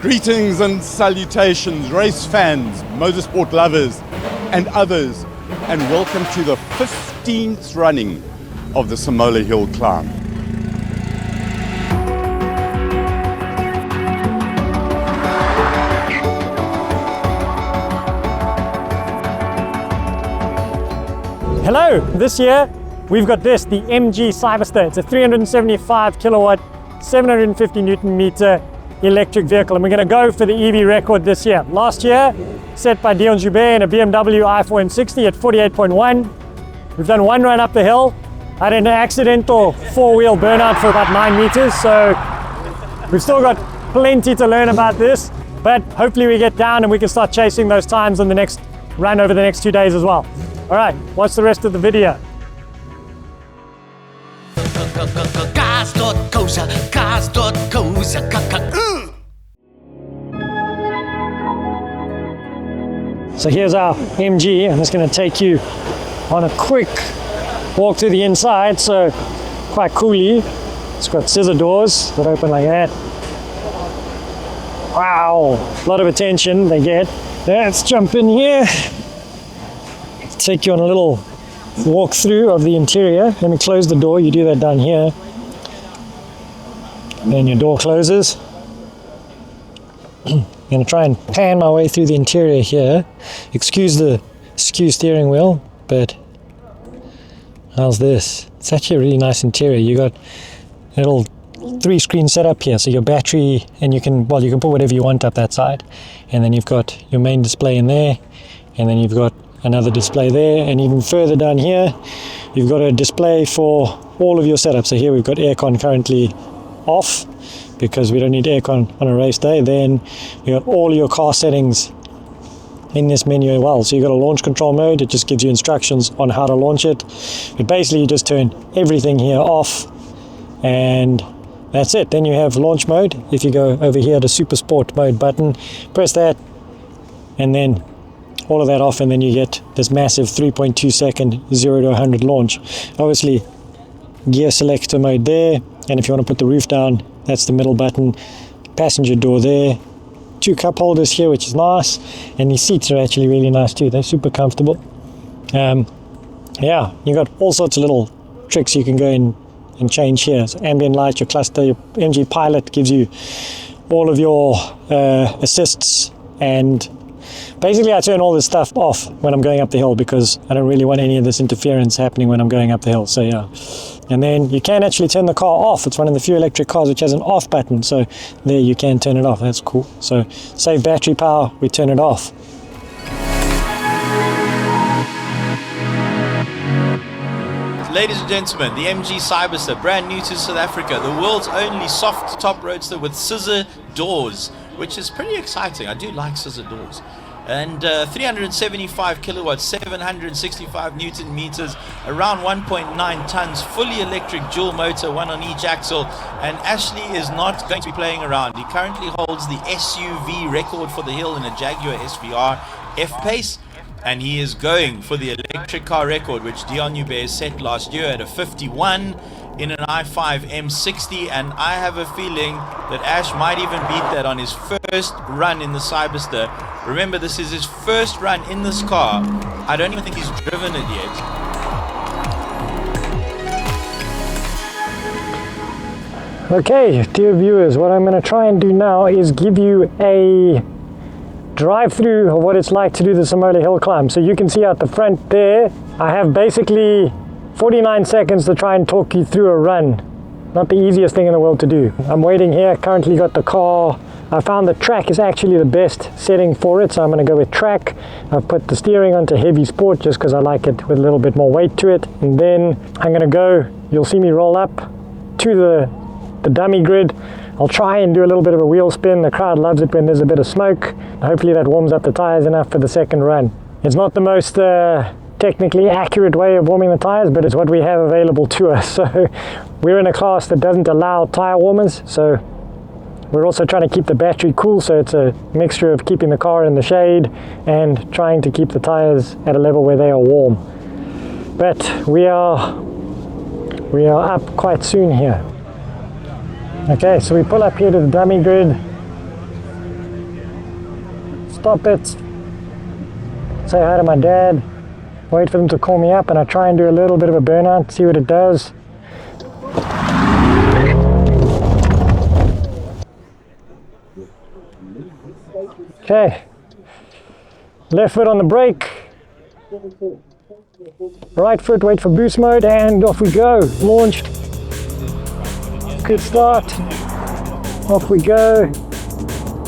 Greetings and salutations, race fans, motorsport lovers, and others, and welcome to the 15th running of the Simola Hillclimb. Hello, this year we've got this, the MG Cyberster. It's a 375 kilowatt, 750 Newton meter electric vehicle, and we're going to go for the EV record this year. Last year, set by Dion Joubert in a BMW i4 M60 at 48.1. We've done one run up the hill. I had an accidental four-wheel burnout for about 9 meters, so we've still got plenty to learn about this, but hopefully we get down and we can start chasing those times on the next run over the next 2 days as well. All right, watch the rest of the video. So here's our MG. I'm just going to take you on a quick walk through the inside. So quite coolly, it's got scissor doors that open like that. Wow, a lot of attention they get. Let's jump in here. Take you on a little walk through of the interior. Let me close the door. You do that down here. Then your door closes. I'm going to try and pan my way through the interior here. Excuse the skew steering wheel, but how's this? It's actually a really nice interior. You got a little 3-screen setup here, so your battery, and you can put whatever you want up that side. And then you've got your main display in there, and then you've got another display there, and even further down here you've got a display for all of your setups. So here we've got aircon currently off because we don't need aircon on a race day. Then you got all your car settings in this menu as well. So you've got a launch control mode. It just gives you instructions on how to launch it, but basically you just turn everything here off and that's it. Then you have launch mode. If you go over here to super sport mode button, press that and then all of that off, and then you get this massive 3.2 second 0 to 100 launch. Obviously gear selector mode there, and if you want to put the roof down, that's the middle button. Passenger door there, 2 cup holders here, which is nice, and these seats are actually really nice too. They're super comfortable. Yeah, you got all sorts of little tricks you can go in and change here. So ambient light, your cluster, your MG Pilot gives you all of your assists, and basically I turn all this stuff off when I'm going up the hill because I don't really want any of this interference happening when I'm going up the hill. So yeah, and then you can actually turn the car off. It's one of the few electric cars which has an off button, so there you can turn it off. That's cool. So save battery power, we turn it off. Ladies and gentlemen, the MG Cyberster, brand new to South Africa, the world's only soft top roadster with scissor doors, which is pretty exciting. I do like scissor doors. And 375 kilowatts, 765 Newton meters, around 1.9 tons, fully electric dual motor, one on each axle. And Ashley is not going to be playing around. He currently holds the SUV record for the hill in a Jaguar SVR F-Pace. And he is going for the electric car record, which Dion Joubert set last year at a 51 in an i5 M60, and I have a feeling that Ash might even beat that on his first run in the Cyberster. Remember, this is his first run in this car. I don't even think he's driven it yet. Okay, dear viewers, what I'm going to try and do now is give you a drive-through of what it's like to do the Simola Hillclimb. So you can see out the front there, I have basically 49 seconds to try and talk you through a run. Not the easiest thing in the world to do. I'm waiting here, currently got the car. I found the track is actually the best setting for it, so I'm going to go with track. I've put the steering onto heavy sport just because I like it with a little bit more weight to it. And then I'm going to go, you'll see me roll up to the dummy grid. I'll try and do a little bit of a wheel spin. The crowd loves it when there's a bit of smoke. Hopefully that warms up the tires enough for the second run. It's not the most technically accurate way of warming the tires, but it's what we have available to us. So we're in a class that doesn't allow tire warmers, so we're also trying to keep the battery cool, so it's a mixture of keeping the car in the shade and trying to keep the tires at a level where they are warm. But we are up quite soon here. Okay, so we pull up here to the dummy grid. stop it, say hi to my dad, wait for them to call me up, and I try and do a little bit of a burnout, see what it does. Okay, left foot on the brake, right foot, wait for boost mode, and off we go. Launch, good start, off we go,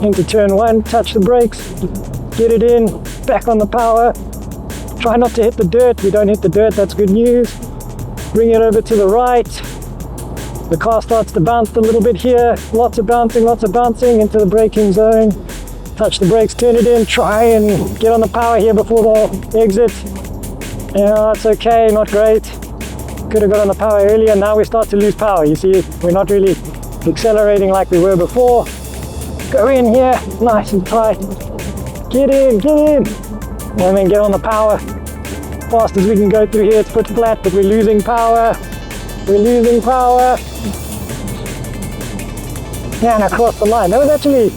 into turn 1, touch the brakes, get it in, back on the power, try not to hit the dirt. We don't hit the dirt, that's good news. Bring it over to the right, the car starts to bounce a little bit here, lots of bouncing into the braking zone. Touch the brakes, turn it in, try and get on the power here before the exit. Yeah, it's okay, not great. Could have got on the power earlier. Now we start to lose power. You see, we're not really accelerating like we were before. Go in here, nice and tight. Get in, and then get on the power. Fast as we can go through here. It's put flat, but we're losing power. Yeah, and across the line. That was actually,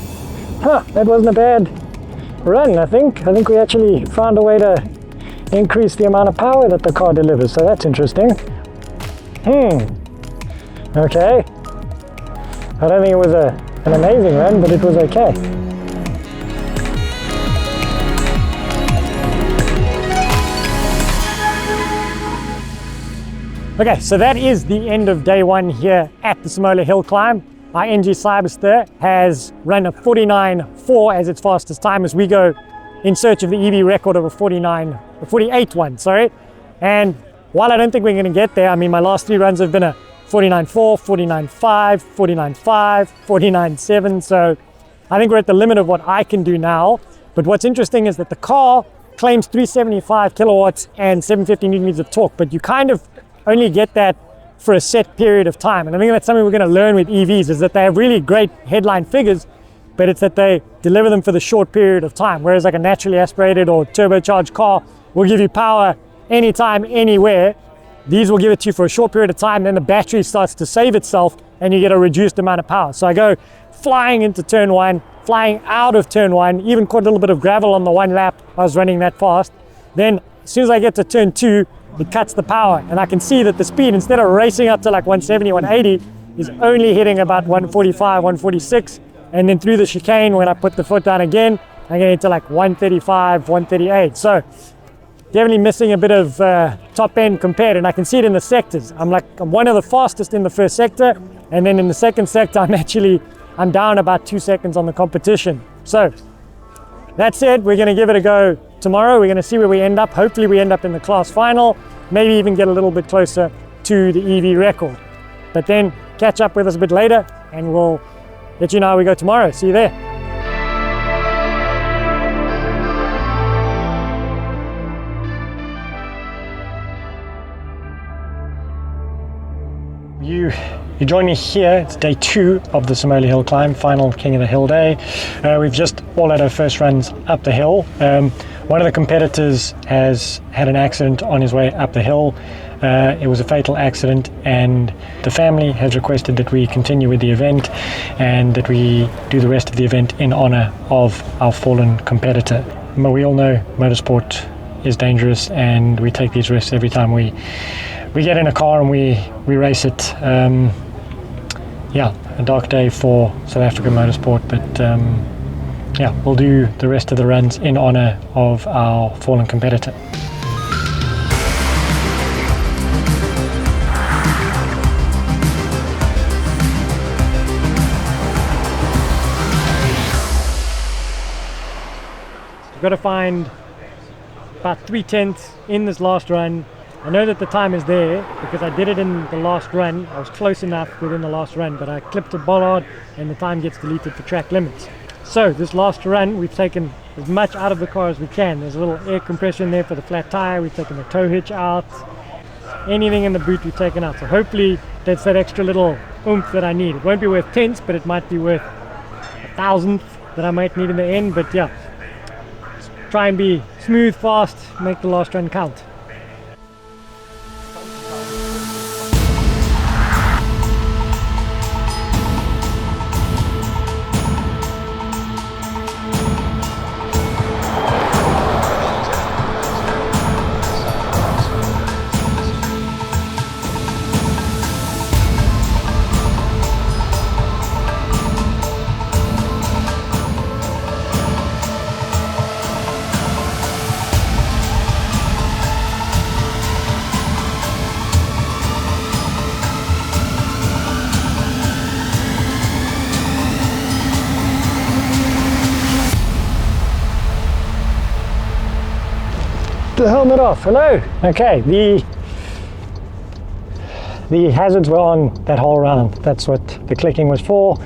that wasn't a bad run, I think. I think we actually found a way to increase the amount of power that the car delivers, so that's interesting. Okay. I don't think it was an amazing run, but it was okay. Okay, so that is the end of day 1 here at the Simola Hillclimb. Our MG Cyberster has run a 49.4 as its fastest time as we go in search of the EV record of a 48 one, sorry. And while I don't think we're going to get there, I mean, my last 3 runs have been a 49.4, 49.5, 49.5, 49.7. So I think we're at the limit of what I can do now. But what's interesting is that the car claims 375 kilowatts and 750 newton meters of torque, but you kind of only get that for a set period of time. And I think that's something we're going to learn with EVs, is that they have really great headline figures, but it's that they deliver them for the short period of time. Whereas like a naturally aspirated or turbocharged car will give you power anytime, anywhere. These will give it to you for a short period of time, then the battery starts to save itself and you get a reduced amount of power. So I go flying into turn 1, flying out of turn 1, even caught a little bit of gravel on the 1 lap. I was running that fast. Then as soon as I get to turn 2, it cuts the power, and I can see that the speed, instead of racing up to like 170, 180, is only hitting about 145, 146, and then through the chicane, when I put the foot down again, I get into like 135, 138. So definitely missing a bit of top end compared, and I can see it in the sectors. I'm one of the fastest in the first sector, and then in the second sector, I'm down about 2 seconds on the competition. So that said, we're going to give it a go tomorrow. We're going to see where we end up. Hopefully we end up in the class final, maybe even get a little bit closer to the EV record. But then catch up with us a bit later and we'll let you know how we go tomorrow. See you there. You join me here. It's day 2 of the Simola Hillclimb, final King of the Hill day. We've just all had our first runs up the hill. One of the competitors has had an accident on his way up the hill. It was a fatal accident, and the family has requested that we continue with the event and that we do the rest of the event in honor of our fallen competitor. We all know motorsport is dangerous, and we take these risks every time we get in a car and we race it. Yeah, a dark day for South African motorsport, but yeah, we'll do the rest of the runs in honor of our fallen competitor. I've got to find about 3/10 in this last run. I know that the time is there because I did it in the last run. I was close enough within the last run, but I clipped a bollard and the time gets deleted for track limits. So this last run, we've taken as much out of the car as we can. There's a little air compression there for the flat tire. We've taken the tow hitch out. Anything in the boot we've taken out. So hopefully that's that extra little oomph that I need. It won't be worth tenths, but it might be worth 1,000th that I might need in the end. But yeah, try and be smooth, fast, make the last run count. the helmet off. Hello. Okay, the hazards were on that whole round. That's what the clicking was for.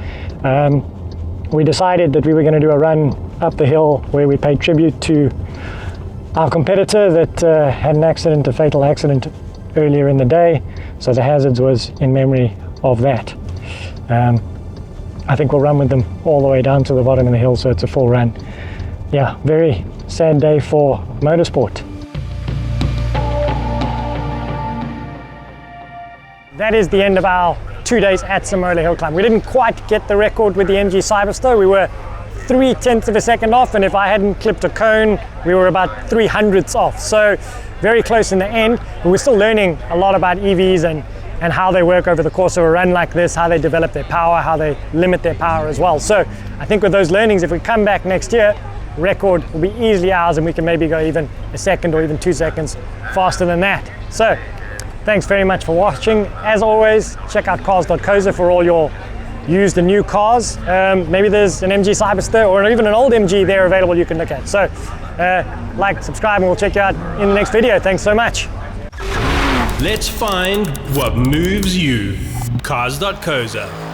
We decided that we were going to do a run up the hill where we paid tribute to our competitor that had an accident, a fatal accident earlier in the day. So the hazards was in memory of that. I think we'll run with them all the way down to the bottom of the hill, so it's a full run. Yeah, very sad day for motorsport. That is the end of our 2 days at Simola Hillclimb. We didn't quite get the record with the MG Cyberster. We were 0.3 of a second off, and if I hadn't clipped a cone, we were about 300ths off. So very close in the end, but we're still learning a lot about EVs and how they work over the course of a run like this, how they develop their power, how they limit their power as well. So I think with those learnings, if we come back next year, record will be easily ours, and we can maybe go even a second or even 2 seconds faster than that. So thanks very much for watching. As always, check out Cars.co.za for all your used and new cars. Maybe there's an MG Cyberster or even an old MG there available you can look at. So like, subscribe, and we'll check you out in the next video. Thanks so much. Let's find what moves you. Cars.co.za.